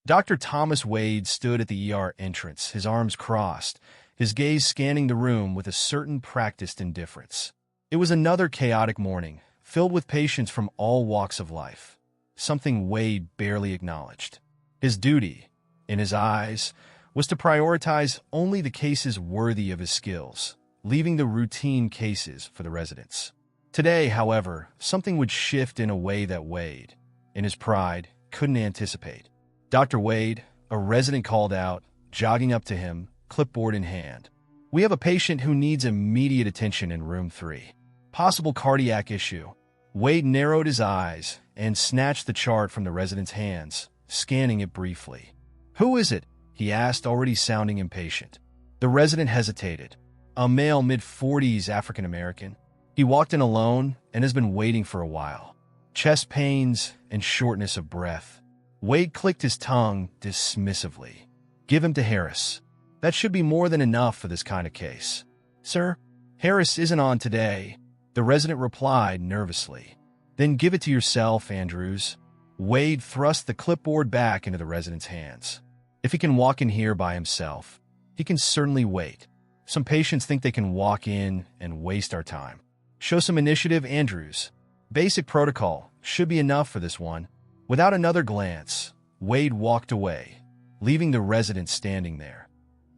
Dr. Thomas Wade stood at the ER entrance, his arms crossed, his gaze scanning the room with a certain practiced indifference. It was another chaotic morning, filled with patients from all walks of life, something Wade barely acknowledged. His duty, in his eyes, was to prioritize only the cases worthy of his skills, leaving the routine cases for the residents. Today, however, something would shift in a way that Wade, in his pride, couldn't anticipate. Dr. Wade, a resident called out, jogging up to him, clipboard in hand. "We have a patient who needs immediate attention in room 3. Possible cardiac issue." Wade narrowed his eyes and snatched the chart from the resident's hands, scanning it briefly. "Who is it?" he asked, already sounding impatient. The resident hesitated. A male mid-40s African-American. He walked in alone and has been waiting for a while. Chest pains and shortness of breath. Wade clicked his tongue dismissively. "Give him to Harris. That should be more than enough for this kind of case." "Sir, Harris isn't on today," the resident replied nervously. "Then give it to yourself, Andrews." Wade thrust the clipboard back into the resident's hands. "If he can walk in here by himself, he can certainly wait. Some patients think they can walk in and waste our time. Show some initiative, Andrews. Basic protocol should be enough for this one." Without another glance, Wade walked away, leaving the resident standing there,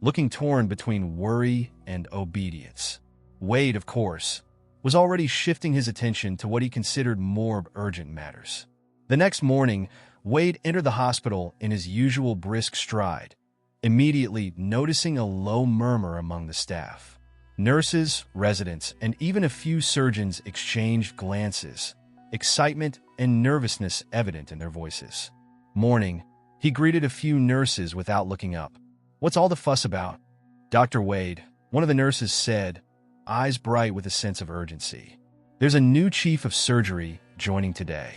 looking torn between worry and obedience. Wade, of course, was already shifting his attention to what he considered more urgent matters. The next morning, Wade entered the hospital in his usual brisk stride, immediately noticing a low murmur among the staff. Nurses, residents, and even a few surgeons exchanged glances, excitement and nervousness evident in their voices. Morning, he greeted a few nurses without looking up. "What's all the fuss about?" "Dr. Wade," one of the nurses said, eyes bright with a sense of urgency. "There's a new chief of surgery joining today.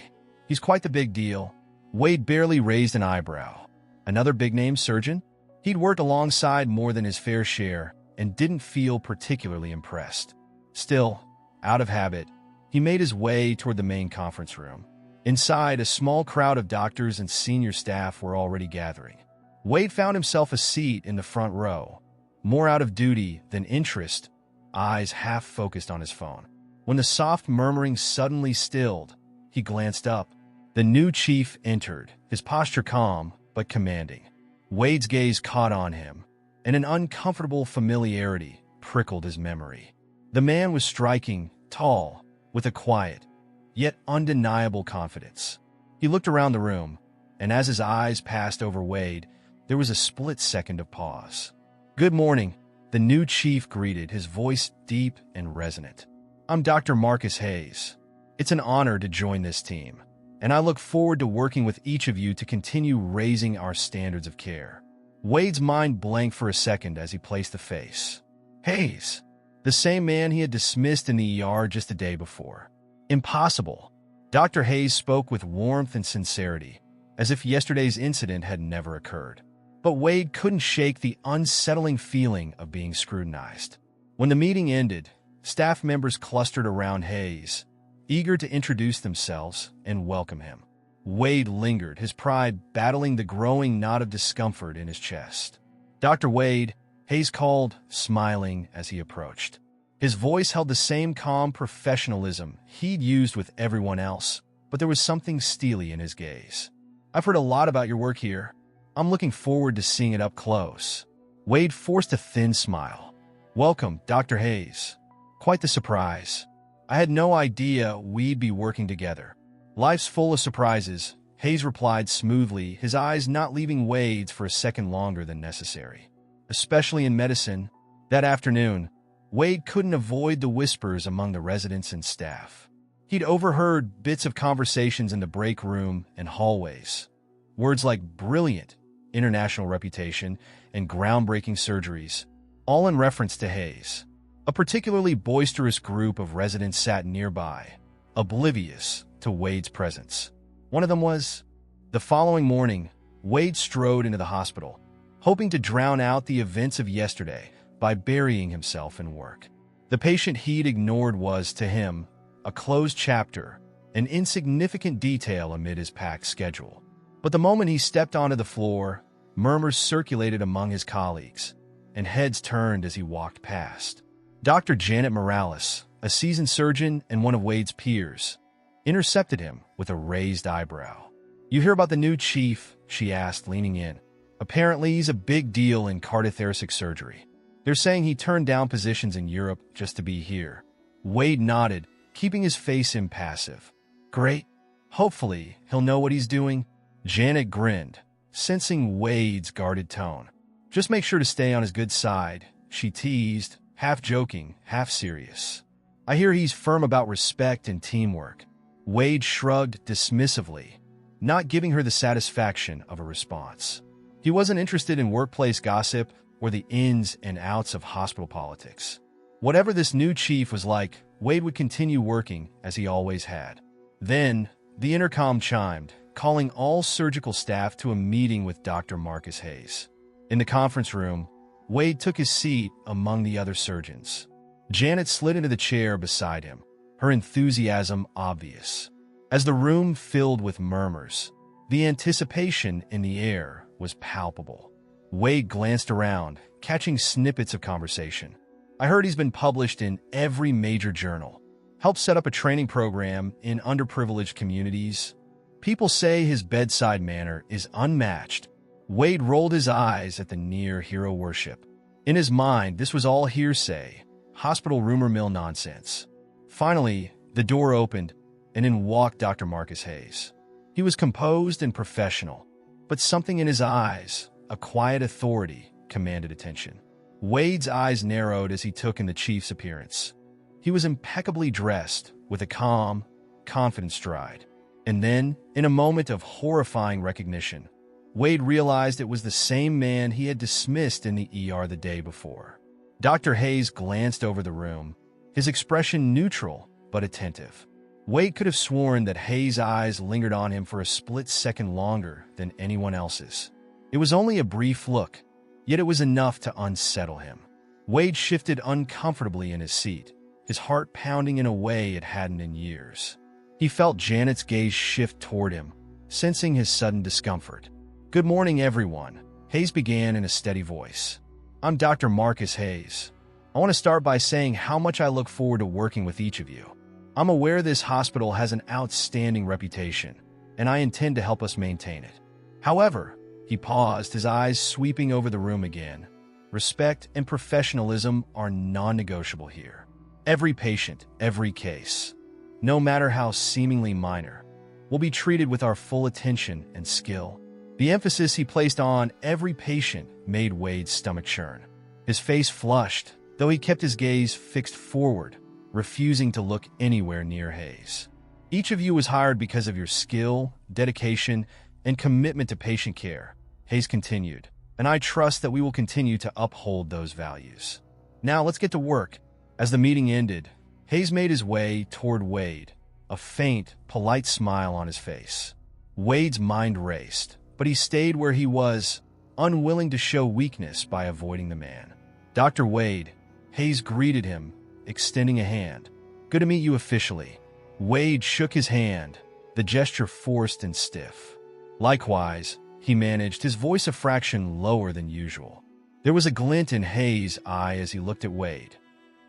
He's quite the big deal." Wade barely raised an eyebrow. Another big-name surgeon? He'd worked alongside more than his fair share and didn't feel particularly impressed. Still, out of habit, he made his way toward the main conference room. Inside, a small crowd of doctors and senior staff were already gathering. Wade found himself a seat in the front row, more out of duty than interest, eyes half focused on his phone. When the soft murmuring suddenly stilled, he glanced up. The new chief entered, his posture calm but commanding. Wade's gaze caught on him, and an uncomfortable familiarity prickled his memory. The man was striking, tall, with a quiet, yet undeniable confidence. He looked around the room, and as his eyes passed over Wade, there was a split second of pause. "Good morning," the new chief greeted, his voice deep and resonant. "I'm Dr. Marcus Hayes. It's an honor to join this team, and I look forward to working with each of you to continue raising our standards of care." Wade's mind blanked for a second as he placed the face. Hayes, the same man he had dismissed in the ER just the day before. Impossible. Dr. Hayes spoke with warmth and sincerity, as if yesterday's incident had never occurred. But Wade couldn't shake the unsettling feeling of being scrutinized. When the meeting ended, staff members clustered around Hayes, eager to introduce themselves and welcome him. Wade lingered, his pride battling the growing knot of discomfort in his chest. "Dr. Wade," Hayes called, smiling as he approached. His voice held the same calm professionalism he'd used with everyone else, but there was something steely in his gaze. "I've heard a lot about your work here. I'm looking forward to seeing it up close." Wade forced a thin smile. "Welcome, Dr. Hayes. Quite the surprise. I had no idea we'd be working together." "Life's full of surprises," Hayes replied smoothly, his eyes not leaving Wade's for a second longer than necessary. Especially in medicine. That afternoon, Wade couldn't avoid the whispers among the residents and staff. He'd overheard bits of conversations in the break room and hallways. Words like brilliant, international reputation, and groundbreaking surgeries, all in reference to Hayes. A particularly boisterous group of residents sat nearby, oblivious to Wade's presence. One of them was... The following morning, Wade strode into the hospital, hoping to drown out the events of yesterday by burying himself in work. The patient he'd ignored was, to him, a closed chapter, an insignificant detail amid his packed schedule. But the moment he stepped onto the floor, murmurs circulated among his colleagues, and heads turned as he walked past. Dr. Janet Morales, a seasoned surgeon and one of Wade's peers, intercepted him with a raised eyebrow. "You hear about the new chief?" she asked, leaning in. "Apparently, he's a big deal in cardiothoracic surgery. They're saying he turned down positions in Europe just to be here." Wade nodded, keeping his face impassive. "Great. Hopefully, he'll know what he's doing." Janet grinned, sensing Wade's guarded tone. "Just make sure to stay on his good side," she teased, half joking, half serious. "I hear he's firm about respect and teamwork." Wade shrugged dismissively, not giving her the satisfaction of a response. He wasn't interested in workplace gossip or the ins and outs of hospital politics. Whatever this new chief was like, Wade would continue working as he always had. Then, the intercom chimed, calling all surgical staff to a meeting with Dr. Marcus Hayes. In the conference room, Wade took his seat among the other surgeons. Janet slid into the chair beside him, her enthusiasm obvious. As the room filled with murmurs, the anticipation in the air was palpable. Wade glanced around, catching snippets of conversation. "I heard he's been published in every major journal. Helped set up a training program in underprivileged communities. People say his bedside manner is unmatched." Wade rolled his eyes at the near hero worship. In his mind, this was all hearsay, hospital rumor mill nonsense. Finally, the door opened, and in walked Dr. Marcus Hayes. He was composed and professional, but something in his eyes, a quiet authority, commanded attention. Wade's eyes narrowed as he took in the chief's appearance. He was impeccably dressed, with a calm, confident stride. And then, in a moment of horrifying recognition, Wade realized it was the same man he had dismissed in the ER the day before. Dr. Hayes glanced over the room, his expression neutral but attentive. Wade could have sworn that Hayes' eyes lingered on him for a split second longer than anyone else's. It was only a brief look, yet it was enough to unsettle him. Wade shifted uncomfortably in his seat, his heart pounding in a way it hadn't in years. He felt Janet's gaze shift toward him, sensing his sudden discomfort. "Good morning, everyone," Hayes began in a steady voice. "I'm Dr. Marcus Hayes. I want to start by saying how much I look forward to working with each of you. I'm aware this hospital has an outstanding reputation, and I intend to help us maintain it. However," he paused, his eyes sweeping over the room again, "respect and professionalism are non-negotiable here. Every patient, every case, no matter how seemingly minor, will be treated with our full attention and skill." The emphasis he placed on every patient made Wade's stomach churn. His face flushed, though he kept his gaze fixed forward, refusing to look anywhere near Hayes. "Each of you was hired because of your skill, dedication, and commitment to patient care," Hayes continued, "and I trust that we will continue to uphold those values. Now let's get to work." As the meeting ended, Hayes made his way toward Wade, a faint, polite smile on his face. Wade's mind raced, but he stayed where he was, unwilling to show weakness by avoiding the man. "Dr. Wade," Hayes greeted him, extending a hand. "Good to meet you officially." Wade shook his hand, the gesture forced and stiff. "Likewise," he managed, his voice a fraction lower than usual. There was a glint in Hayes' eye as he looked at Wade,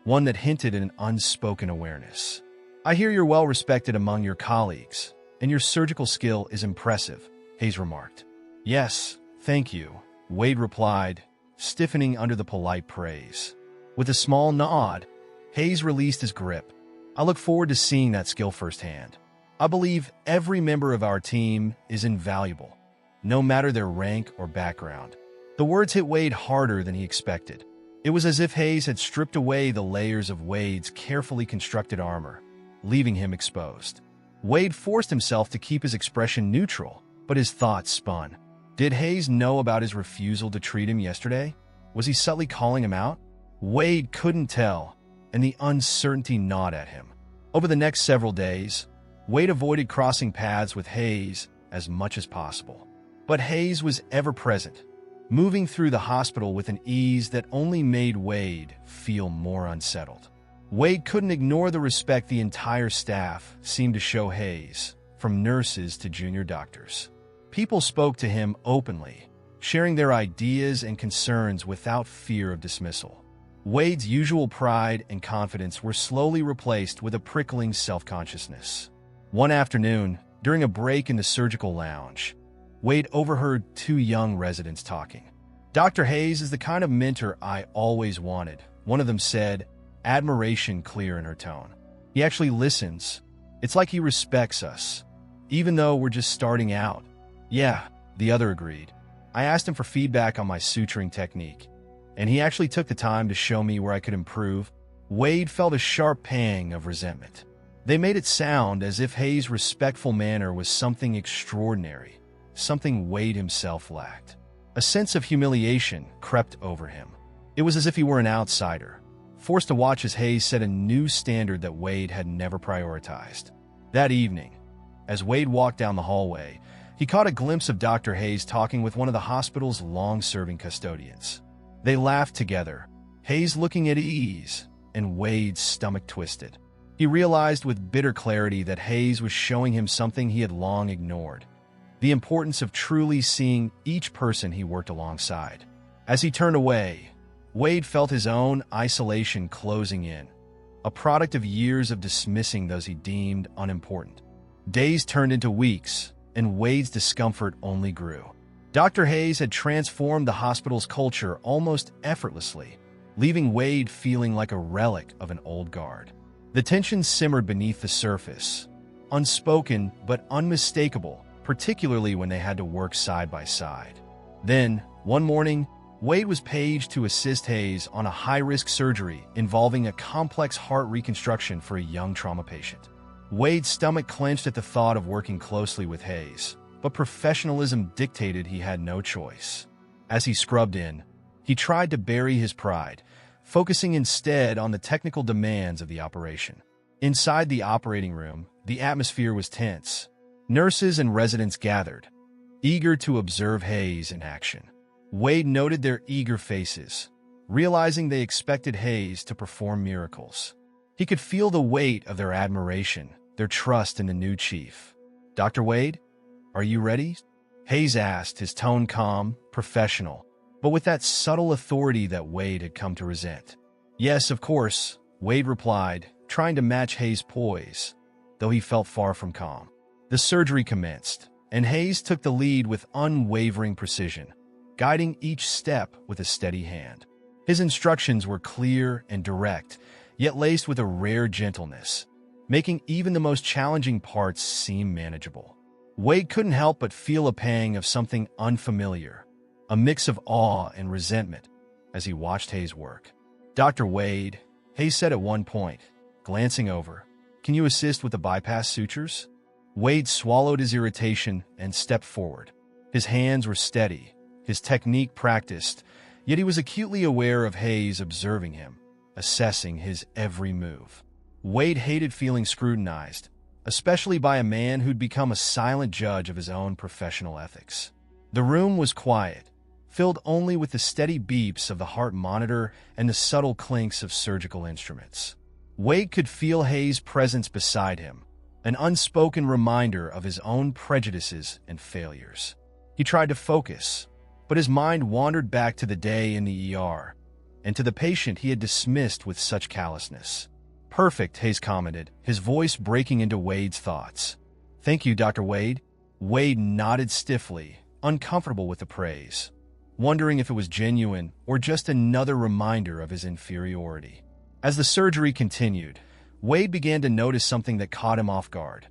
one that hinted at an unspoken awareness. "I hear you're well respected among your colleagues, and your surgical skill is impressive," Hayes remarked. "Yes, thank you," Wade replied, stiffening under the polite praise. With a small nod, Hayes released his grip. "I look forward to seeing that skill firsthand. I believe every member of our team is invaluable, no matter their rank or background." The words hit Wade harder than he expected. It was as if Hayes had stripped away the layers of Wade's carefully constructed armor, leaving him exposed. Wade forced himself to keep his expression neutral, but his thoughts spun. Did Hayes know about his refusal to treat him yesterday? Was he subtly calling him out? Wade couldn't tell, and the uncertainty gnawed at him. Over the next several days, Wade avoided crossing paths with Hayes as much as possible. But Hayes was ever present, moving through the hospital with an ease that only made Wade feel more unsettled. Wade couldn't ignore the respect the entire staff seemed to show Hayes, from nurses to junior doctors. People spoke to him openly, sharing their ideas and concerns without fear of dismissal. Wade's usual pride and confidence were slowly replaced with a prickling self-consciousness. One afternoon, during a break in the surgical lounge, Wade overheard two young residents talking. "Dr. Hayes is the kind of mentor I always wanted," one of them said, admiration clear in her tone. "He actually listens. It's like he respects us, even though we're just starting out." "Yeah," the other agreed. "I asked him for feedback on my suturing technique, and he actually took the time to show me where I could improve." Wade felt a sharp pang of resentment. They made it sound as if Hayes' respectful manner was something extraordinary, something Wade himself lacked. A sense of humiliation crept over him. It was as if he were an outsider, forced to watch as Hayes set a new standard that Wade had never prioritized. That evening, as Wade walked down the hallway, he caught a glimpse of Dr. Hayes talking with one of the hospital's long-serving custodians. They laughed together, Hayes looking at ease, and Wade's stomach twisted. He realized with bitter clarity that Hayes was showing him something he had long ignored: the importance of truly seeing each person he worked alongside. As he turned away, Wade felt his own isolation closing in, a product of years of dismissing those he deemed unimportant. Days turned into weeks, and Wade's discomfort only grew. Dr. Hayes had transformed the hospital's culture almost effortlessly, leaving Wade feeling like a relic of an old guard. The tension simmered beneath the surface, unspoken but unmistakable, particularly when they had to work side by side. Then, one morning, Wade was paged to assist Hayes on a high-risk surgery involving a complex heart reconstruction for a young trauma patient. Wade's stomach clenched at the thought of working closely with Hayes, but professionalism dictated he had no choice. As he scrubbed in, he tried to bury his pride, focusing instead on the technical demands of the operation. Inside the operating room, the atmosphere was tense. Nurses and residents gathered, eager to observe Hayes in action. Wade noted their eager faces, realizing they expected Hayes to perform miracles. He could feel the weight of their admiration, their trust in the new chief. "Dr. Wade, are you ready?" Hayes asked, his tone calm, professional, but with that subtle authority that Wade had come to resent. "Yes, of course," Wade replied, trying to match Hayes' poise, though he felt far from calm. The surgery commenced, and Hayes took the lead with unwavering precision, guiding each step with a steady hand. His instructions were clear and direct, yet laced with a rare gentleness, making even the most challenging parts seem manageable. Wade couldn't help but feel a pang of something unfamiliar, a mix of awe and resentment, as he watched Hayes work. "Dr. Wade," Hayes said at one point, glancing over, "can you assist with the bypass sutures?" Wade swallowed his irritation and stepped forward. His hands were steady, his technique practiced, yet he was acutely aware of Hayes observing him, assessing his every move. Wade hated feeling scrutinized, especially by a man who'd become a silent judge of his own professional ethics. The room was quiet, filled only with the steady beeps of the heart monitor and the subtle clinks of surgical instruments. Wade could feel Hayes' presence beside him, an unspoken reminder of his own prejudices and failures. He tried to focus, but his mind wandered back to the day in the ER, and to the patient he had dismissed with such callousness. "Perfect," Hayes commented, his voice breaking into Wade's thoughts. "Thank you, Dr. Wade." Wade nodded stiffly, uncomfortable with the praise, wondering if it was genuine or just another reminder of his inferiority. As the surgery continued, Wade began to notice something that caught him off guard.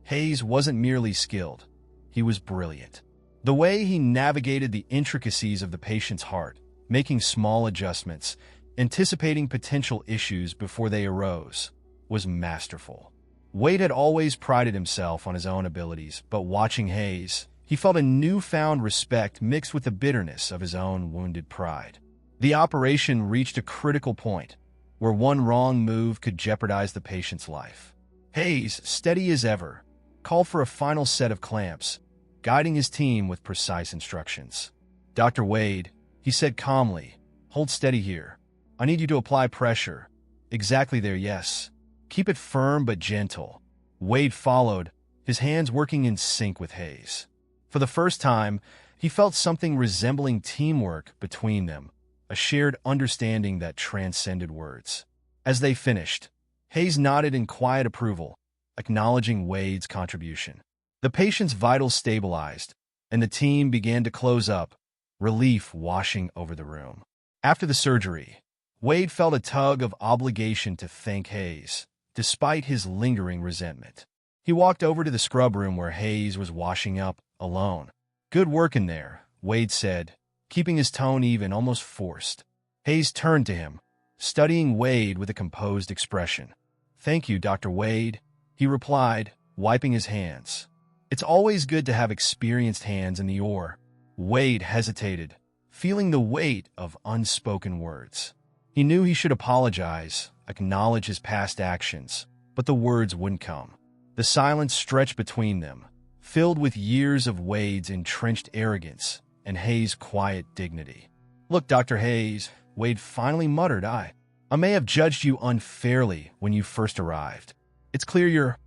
Hayes wasn't merely skilled, he was brilliant. The way he navigated the intricacies of the patient's heart, making small adjustments, anticipating potential issues before they arose, was masterful. Wade had always prided himself on his own abilities, but watching Hayes, he felt a newfound respect mixed with the bitterness of his own wounded pride. The operation reached a critical point, where one wrong move could jeopardize the patient's life. Hayes, steady as ever, called for a final set of clamps, guiding his team with precise instructions. "Dr. Wade," he said calmly, "hold steady here. I need you to apply pressure. Exactly there, yes. Keep it firm but gentle." Wade followed, his hands working in sync with Hayes. For the first time, he felt something resembling teamwork between them, a shared understanding that transcended words. As they finished, Hayes nodded in quiet approval, acknowledging Wade's contribution. The patient's vitals stabilized, and the team began to close up, relief washing over the room. After the surgery, Wade felt a tug of obligation to thank Hayes, despite his lingering resentment. He walked over to the scrub room where Hayes was washing up, alone. "Good work in there," Wade said, keeping his tone even, almost forced. Hayes turned to him, studying Wade with a composed expression. "Thank you, Dr. Wade," he replied, wiping his hands. "It's always good to have experienced hands in the oar." Wade hesitated, feeling the weight of unspoken words. He knew he should apologize, acknowledge his past actions, but the words wouldn't come. The silence stretched between them, filled with years of Wade's entrenched arrogance and Hayes' quiet dignity. "Look, Dr. Hayes," Wade finally muttered, I may have judged you unfairly when you first arrived. It's clear you're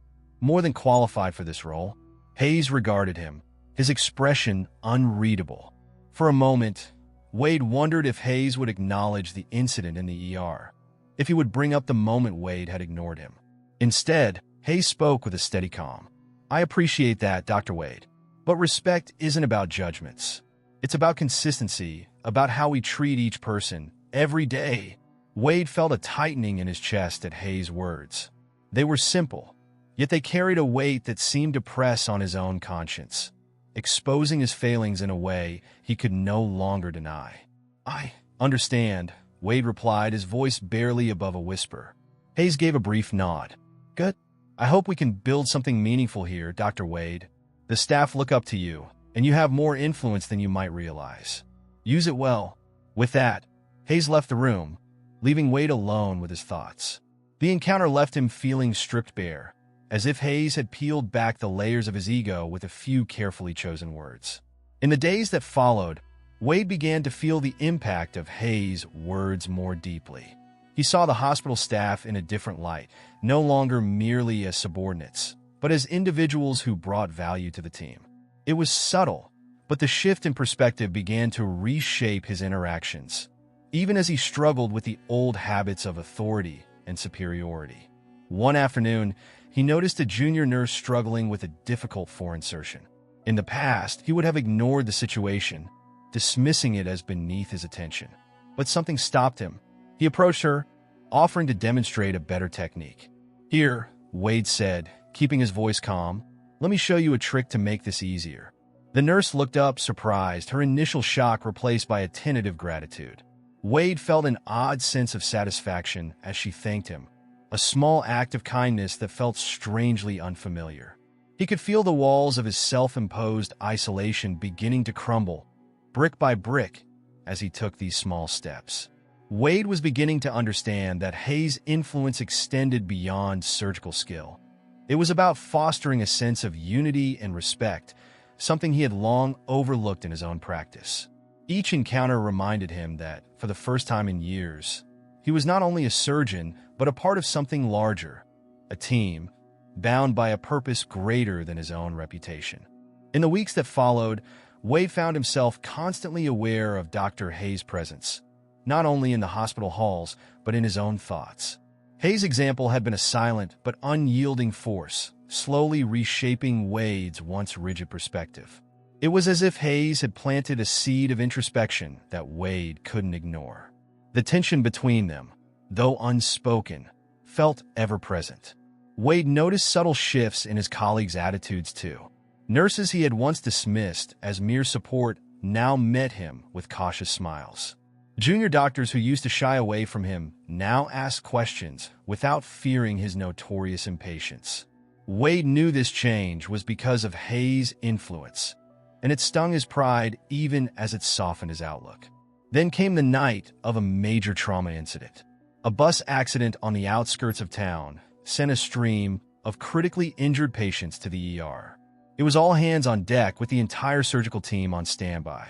more than qualified for this role." Hayes regarded him, his expression unreadable. For a moment, Wade wondered if Hayes would acknowledge the incident in the ER, if he would bring up the moment Wade had ignored him. Instead, Hayes spoke with a steady calm. "I appreciate that, Dr. Wade, but respect isn't about judgments. It's about consistency, about how we treat each person, every day." Wade felt a tightening in his chest at Hayes' words. They were simple, yet they carried a weight that seemed to press on his own conscience, exposing his failings in a way he could no longer deny. "I understand," Wade replied, his voice barely above a whisper. Hayes gave a brief nod. "Good. I hope we can build something meaningful here, Dr. Wade. The staff look up to you, and you have more influence than you might realize. Use it well." With that, Hayes left the room, leaving Wade alone with his thoughts. The encounter left him feeling stripped bare, as if Hayes had peeled back the layers of his ego with a few carefully chosen words. In the days that followed, Wade began to feel the impact of Hayes' words more deeply. He saw the hospital staff in a different light, no longer merely as subordinates, but as individuals who brought value to the team. It was subtle, but the shift in perspective began to reshape his interactions, even as he struggled with the old habits of authority and superiority. One afternoon, he noticed a junior nurse struggling with a difficult foreign insertion. In the past, he would have ignored the situation, dismissing it as beneath his attention. But something stopped him. He approached her, offering to demonstrate a better technique. "Here," Wade said, keeping his voice calm, "let me show you a trick to make this easier." The nurse looked up, surprised, her initial shock replaced by a tentative gratitude. Wade felt an odd sense of satisfaction as she thanked him, a small act of kindness that felt strangely unfamiliar. He could feel the walls of his self-imposed isolation beginning to crumble, brick by brick, as he took these small steps. Wade was beginning to understand that Hayes' influence extended beyond surgical skill. It was about fostering a sense of unity and respect, something he had long overlooked in his own practice. Each encounter reminded him that, for the first time in years, he was not only a surgeon, but a part of something larger, a team, bound by a purpose greater than his own reputation. In the weeks that followed, Wade found himself constantly aware of Dr. Hayes' presence, not only in the hospital halls, but in his own thoughts. Hayes' example had been a silent but unyielding force, slowly reshaping Wade's once rigid perspective. It was as if Hayes had planted a seed of introspection that Wade couldn't ignore. The tension between them, though unspoken, felt ever-present. Wade noticed subtle shifts in his colleagues' attitudes too. Nurses he had once dismissed as mere support now met him with cautious smiles. Junior doctors who used to shy away from him now asked questions without fearing his notorious impatience. Wade knew this change was because of Hayes' influence, and it stung his pride even as it softened his outlook. Then came the night of a major trauma incident. A bus accident on the outskirts of town sent a stream of critically injured patients to the ER. It was all hands on deck with the entire surgical team on standby.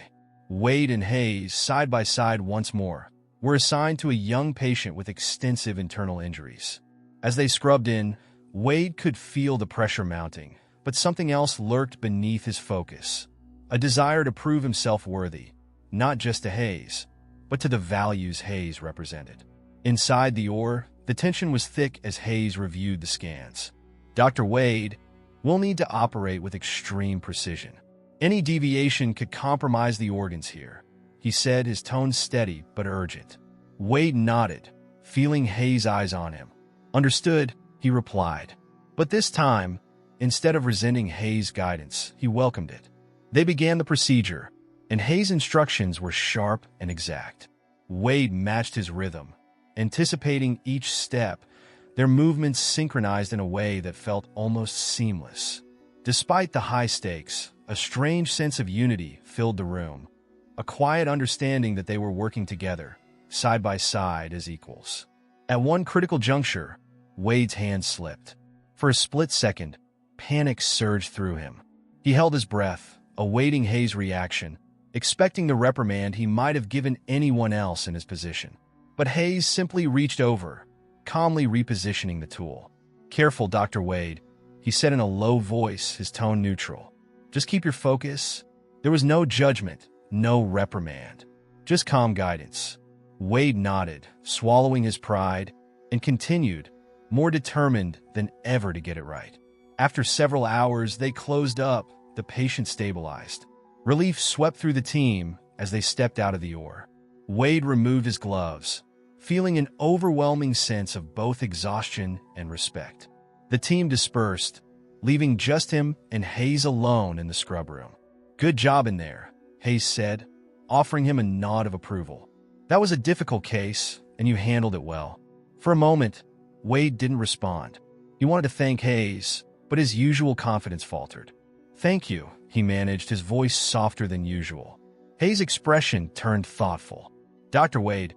Wade and Hayes, side by side once more, were assigned to a young patient with extensive internal injuries. As they scrubbed in, Wade could feel the pressure mounting, but something else lurked beneath his focus. a desire to prove himself worthy, not just to Hayes, but to the values Hayes represented. Inside the OR, the tension was thick as Hayes reviewed the scans. "Dr. Wade, we'll need to operate with extreme precision. Any deviation could compromise the organs here," he said, his tone steady but urgent. Wade nodded, feeling Hayes' eyes on him. "Understood," he replied. But this time, instead of resenting Hayes' guidance, he welcomed it. They began the procedure, and Hayes' instructions were sharp and exact. Wade matched his rhythm, anticipating each step, their movements synchronized in a way that felt almost seamless. Despite the high stakes, a strange sense of unity filled the room, a quiet understanding that they were working together, side by side as equals. At one critical juncture, Wade's hand slipped. For a split second, panic surged through him. He held his breath, awaiting Hayes' reaction, expecting the reprimand he might have given anyone else in his position. But Hayes simply reached over, calmly repositioning the tool. "Careful, Dr. Wade," he said in a low voice, his tone neutral. "Just keep your focus." There was no judgment, no reprimand, just calm guidance. Wade nodded, swallowing his pride, and continued, more determined than ever to get it right. After several hours, they closed up, the patient stabilized. Relief swept through the team as they stepped out of the OR. Wade removed his gloves, feeling an overwhelming sense of both exhaustion and respect. The team dispersed, leaving just him and Hayes alone in the scrub room. "Good job in there," Hayes said, offering him a nod of approval. "That was a difficult case, and you handled it well." For a moment, Wade didn't respond. He wanted to thank Hayes, but his usual confidence faltered. "Thank you," he managed, his voice softer than usual. Hayes' expression turned thoughtful. "Dr. Wade,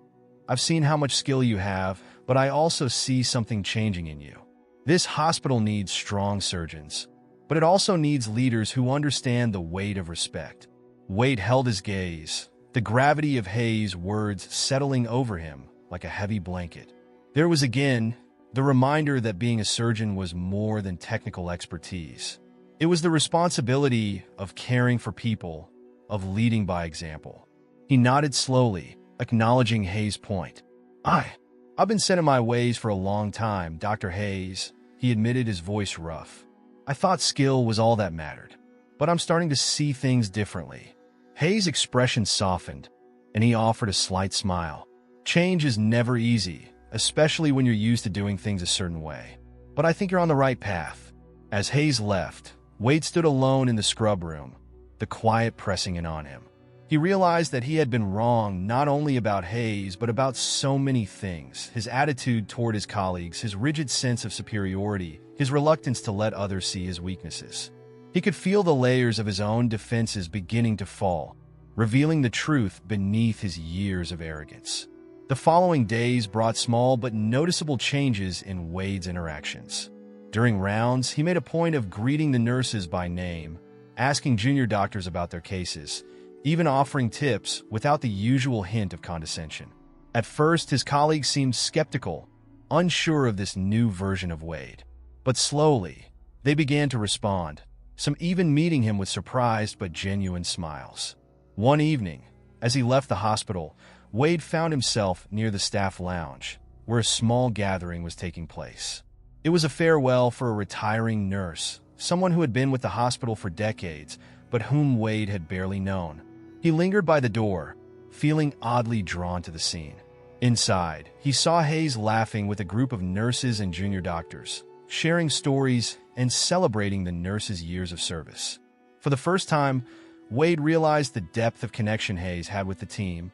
I've seen how much skill you have, but I also see something changing in you. This hospital needs strong surgeons, but it also needs leaders who understand the weight of respect." Wade held his gaze, the gravity of Hayes' words settling over him like a heavy blanket. There was again the reminder that being a surgeon was more than technical expertise. It was the responsibility of caring for people, of leading by example. He nodded slowly, acknowledging Hayes' point. I've been set in my ways for a long time, Dr. Hayes," he admitted, his voice rough. "I thought skill was all that mattered, but I'm starting to see things differently." Hayes' expression softened, and he offered a slight smile. "Change is never easy, especially when you're used to doing things a certain way. But I think you're on the right path." As Hayes left, Wade stood alone in the scrub room, the quiet pressing in on him. He realized that he had been wrong not only about Hayes, but about so many things: his attitude toward his colleagues, his rigid sense of superiority, his reluctance to let others see his weaknesses. He could feel the layers of his own defenses beginning to fall, revealing the truth beneath his years of arrogance. The following days brought small but noticeable changes in Wade's interactions. During rounds, he made a point of greeting the nurses by name, asking junior doctors about their cases, even offering tips without the usual hint of condescension. At first, his colleagues seemed skeptical, unsure of this new version of Wade. But slowly, they began to respond, some even meeting him with surprised but genuine smiles. One evening, as he left the hospital, Wade found himself near the staff lounge, where a small gathering was taking place. It was a farewell for a retiring nurse, someone who had been with the hospital for decades, but whom Wade had barely known. He lingered by the door, feeling oddly drawn to the scene. Inside, he saw Hayes laughing with a group of nurses and junior doctors, sharing stories and celebrating the nurses' years of service. For the first time, Wade realized the depth of connection Hayes had with the team,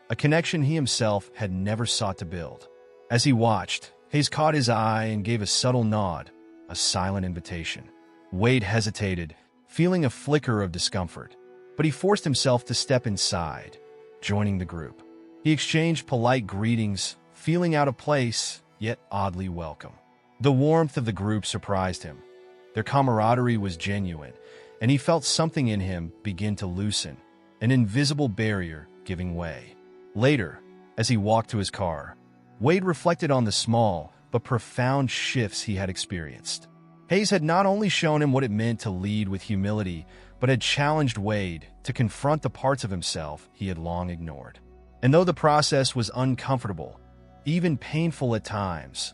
a connection he himself had never sought to build. As he watched, Hayes caught his eye and gave a subtle nod, a silent invitation. Wade hesitated, feeling a flicker of discomfort, but he forced himself to step inside, joining the group. He exchanged polite greetings, feeling out of place, yet oddly welcome. The warmth of the group surprised him. Their camaraderie was genuine, and he felt something in him begin to loosen, an invisible barrier giving way. Later, as he walked to his car, Wade reflected on the small but profound shifts he had experienced. Hayes had not only shown him what it meant to lead with humility, but had challenged Wade to confront the parts of himself he had long ignored. And though the process was uncomfortable, even painful at times,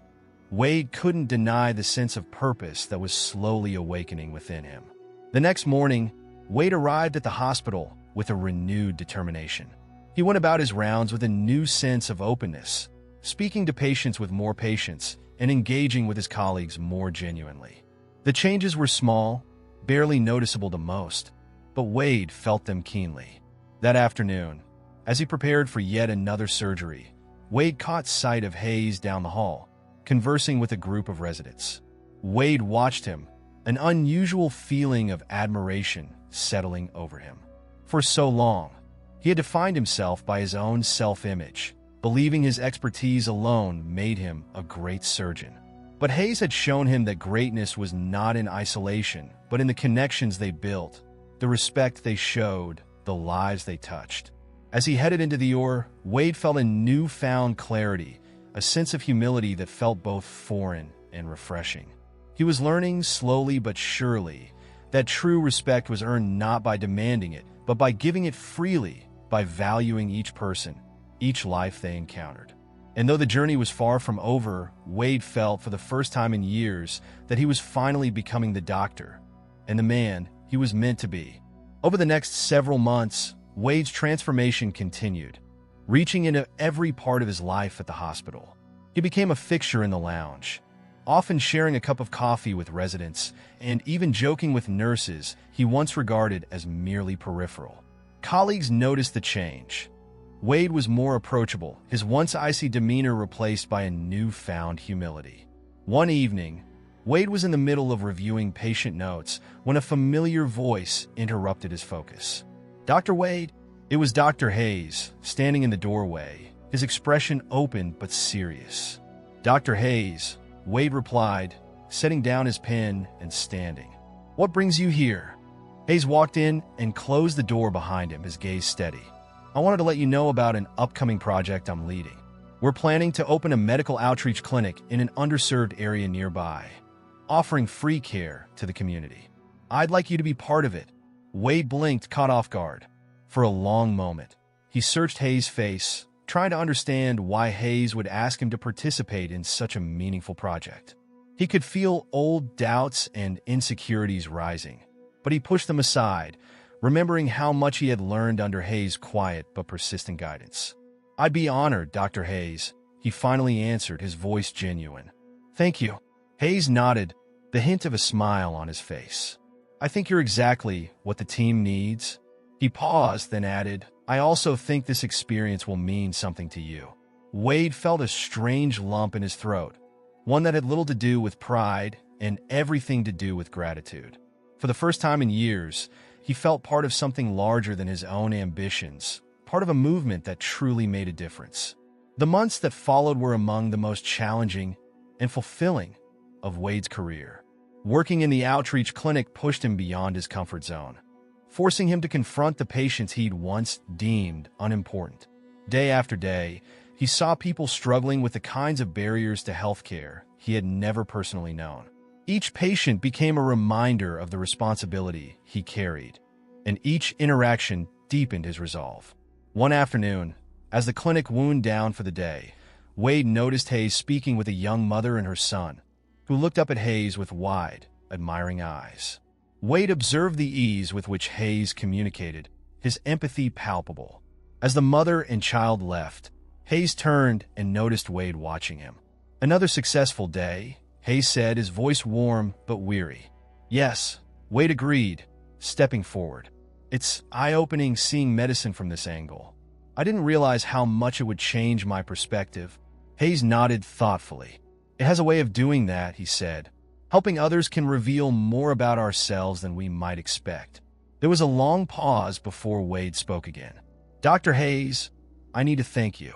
Wade couldn't deny the sense of purpose that was slowly awakening within him. The next morning, Wade arrived at the hospital with a renewed determination. He went about his rounds with a new sense of openness, speaking to patients with more patience and engaging with his colleagues more genuinely. The changes were small, barely noticeable to most, but Wade felt them keenly. That afternoon, as he prepared for yet another surgery, Wade caught sight of Hayes down the hall, conversing with a group of residents. Wade watched him, an unusual feeling of admiration settling over him. For so long, he had defined himself by his own self-image, believing his expertise alone made him a great surgeon. But Hayes had shown him that greatness was not in isolation, but in the connections they built, the respect they showed, the lives they touched. As he headed into the OR, Wade felt a newfound clarity, a sense of humility that felt both foreign and refreshing. He was learning slowly but surely that true respect was earned not by demanding it, but by giving it freely, by valuing each person, each life they encountered. And though the journey was far from over, Wade felt for the first time in years that he was finally becoming the doctor and the man he was meant to be. Over the next several months, Wade's transformation continued, reaching into every part of his life at the hospital. He became a fixture in the lounge, often sharing a cup of coffee with residents and even joking with nurses he once regarded as merely peripheral. Colleagues noticed the change. Wade was more approachable, his once icy demeanor replaced by a newfound humility. One evening, Wade was in the middle of reviewing patient notes when a familiar voice interrupted his focus. "Dr. Wade?" It was Dr. Hayes, standing in the doorway, his expression open but serious. "Dr. Hayes," Wade replied, setting down his pen and standing. "What brings you here?" Hayes walked in and closed the door behind him, his gaze steady. "I wanted to let you know about an upcoming project I'm leading. We're planning to open a medical outreach clinic in an underserved area nearby, offering free care to the community. I'd like you to be part of it." Wade blinked, caught off guard. For a long moment, he searched Hayes' face, trying to understand why Hayes would ask him to participate in such a meaningful project. He could feel old doubts and insecurities rising, but he pushed them aside, remembering how much he had learned under Hayes' quiet but persistent guidance. "I'd be honored, Dr. Hayes," he finally answered, his voice genuine. "Thank you." Hayes nodded, the hint of a smile on his face. "I think you're exactly what the team needs." He paused, then added, "I also think this experience will mean something to you." Wade felt a strange lump in his throat, one that had little to do with pride and everything to do with gratitude. For the first time in years, he felt part of something larger than his own ambitions, part of a movement that truly made a difference. The months that followed were among the most challenging and fulfilling of Wade's career. Working in the outreach clinic pushed him beyond his comfort zone, forcing him to confront the patients he'd once deemed unimportant. Day after day, he saw people struggling with the kinds of barriers to healthcare he had never personally known. Each patient became a reminder of the responsibility he carried, and each interaction deepened his resolve. One afternoon, as the clinic wound down for the day, Wade noticed Hayes speaking with a young mother and her son, who looked up at Hayes with wide, admiring eyes. Wade observed the ease with which Hayes communicated, his empathy palpable. As the mother and child left, Hayes turned and noticed Wade watching him. "Another successful day," Hayes said, his voice warm but weary. "Yes," Wade agreed, stepping forward. "It's eye-opening seeing medicine from this angle. I didn't realize how much it would change my perspective." Hayes nodded thoughtfully. "It has a way of doing that," he said. "Helping others can reveal more about ourselves than we might expect." There was a long pause before Wade spoke again. "Dr. Hayes, I need to thank you,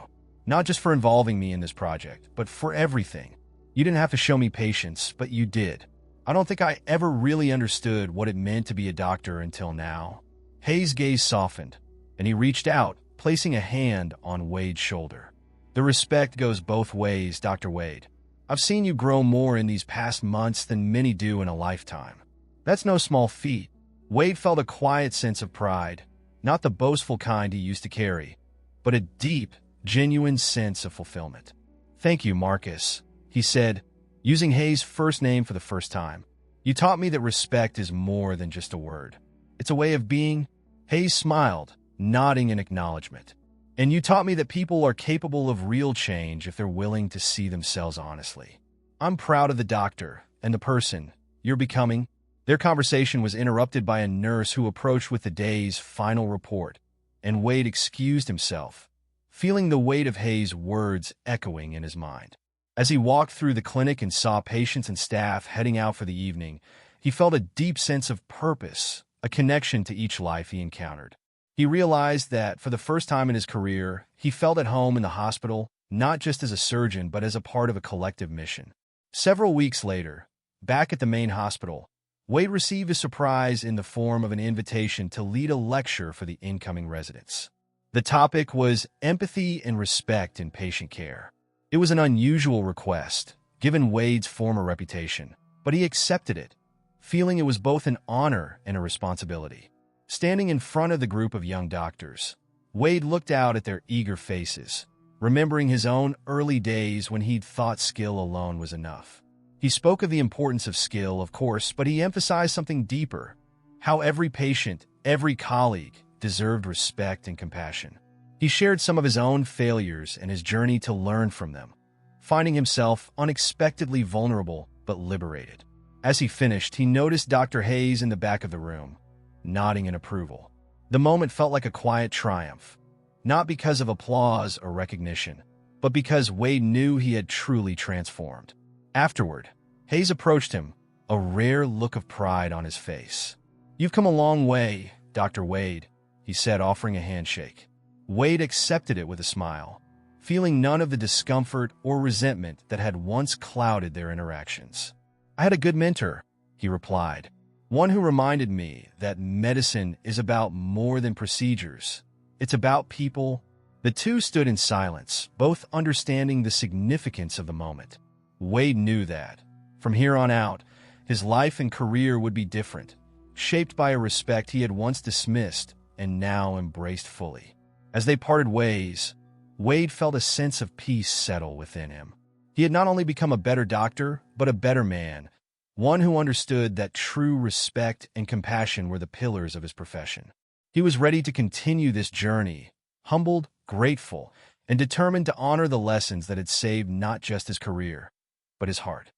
not just for involving me in this project, but for everything. You didn't have to show me patience, but you did. I don't think I ever really understood what it meant to be a doctor until now." Hayes' gaze softened, and he reached out, placing a hand on Wade's shoulder. "The respect goes both ways, Dr. Wade. I've seen you grow more in these past months than many do in a lifetime. That's no small feat." Wade felt a quiet sense of pride, not the boastful kind he used to carry, but a deep, genuine sense of fulfillment. "Thank you, Marcus," he said, using Hayes' first name for the first time. "You taught me that respect is more than just a word. It's a way of being." Hayes smiled, nodding in acknowledgement. "And you taught me that people are capable of real change if they're willing to see themselves honestly. I'm proud of the doctor and the person you're becoming." Their conversation was interrupted by a nurse who approached with the day's final report, and Wade excused himself, feeling the weight of Hayes' words echoing in his mind. As he walked through the clinic and saw patients and staff heading out for the evening, he felt a deep sense of purpose, a connection to each life he encountered. He realized that, for the first time in his career, he felt at home in the hospital, not just as a surgeon but as a part of a collective mission. Several weeks later, back at the main hospital, Wade received a surprise in the form of an invitation to lead a lecture for the incoming residents. The topic was empathy and respect in patient care. It was an unusual request, given Wade's former reputation, but he accepted it, feeling it was both an honor and a responsibility. Standing in front of the group of young doctors, Wade looked out at their eager faces, remembering his own early days when he'd thought skill alone was enough. He spoke of the importance of skill, of course, but he emphasized something deeper: how every patient, every colleague, deserved respect and compassion. He shared some of his own failures and his journey to learn from them, finding himself unexpectedly vulnerable but liberated. As he finished, he noticed Dr. Hayes in the back of the room, nodding in approval. The moment felt like a quiet triumph, not because of applause or recognition, but because Wade knew he had truly transformed. Afterward, Hayes approached him, a rare look of pride on his face. "You've come a long way, Dr. Wade," he said, offering a handshake. Wade accepted it with a smile, feeling none of the discomfort or resentment that had once clouded their interactions. "I had a good mentor," he replied, "one who reminded me that medicine is about more than procedures. It's about people." The two stood in silence, both understanding the significance of the moment. Wade knew that, from here on out, his life and career would be different, shaped by a respect he had once dismissed and now embraced fully. As they parted ways, Wade felt a sense of peace settle within him. He had not only become a better doctor, but a better man, one who understood that true respect and compassion were the pillars of his profession. He was ready to continue this journey, humbled, grateful, and determined to honor the lessons that had saved not just his career, but his heart.